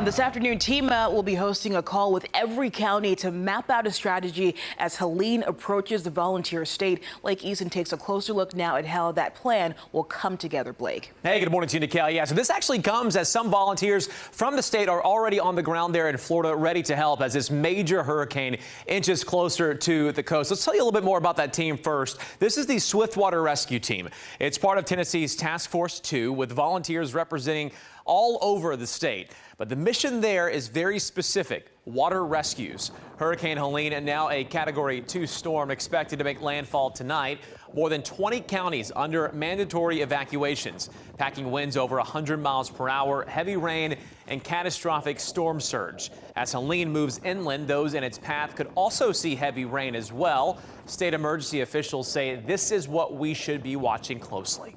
This afternoon, TEMA will be hosting a call with every county to map out a strategy as Helene approaches the volunteer state. Lake Easton takes a closer look now at how that plan will come together, Blake. Hey, good morning to you, Nikhil. Yeah, so this actually comes as some volunteers from the state are already on the ground there in Florida ready to help as this major hurricane inches closer to the coast. Let's tell you a little bit more about that team first. This is the Swiftwater Rescue Team. It's part of Tennessee's Task Force 2 with volunteers representing all over the state. But the mission there is very specific: water rescues. Hurricane Helene, and now a Category 2 storm, expected to make landfall tonight. More than 20 counties under mandatory evacuations. Packing winds over 100 miles per hour, heavy rain, and catastrophic storm surge. As Helene moves inland, those in its path could also see heavy rain as well. State emergency officials say this is what we should be watching closely.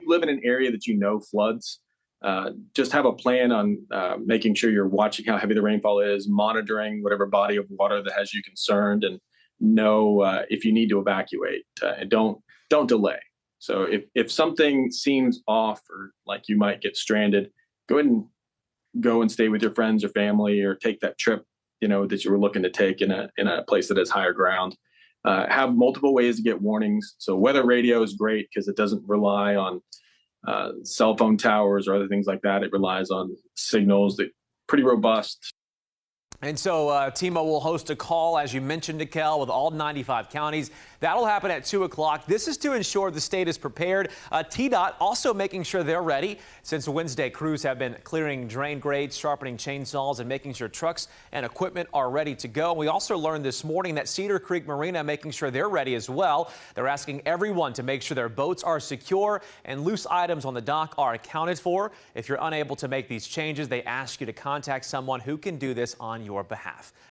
You live in an area that you know floods. Just have a plan on making sure you're watching how heavy the rainfall is, monitoring whatever body of water that has you concerned, and know if you need to evacuate. And don't delay. So if something seems off or like you might get stranded, go ahead and go and stay with your friends or family, or take that trip that you were looking to take in a place that has higher ground. Have multiple ways to get warnings. So weather radio is great because it doesn't rely on cell phone towers or other things like that. It relies on signals that are pretty robust. And so TEMA will host a call, as you mentioned, Nikhil, with all 95 counties. That'll happen at 2 o'clock. This is to ensure the state is prepared. TDOT also making sure they're ready. Since Wednesday, crews have been clearing drain grates, sharpening chainsaws, and making sure trucks and equipment are ready to go. We also learned this morning that Cedar Creek Marina making sure they're ready as well. They're asking everyone to make sure their boats are secure and loose items on the dock are accounted for. If you're unable to make these changes, they ask you to contact someone who can do this on your behalf.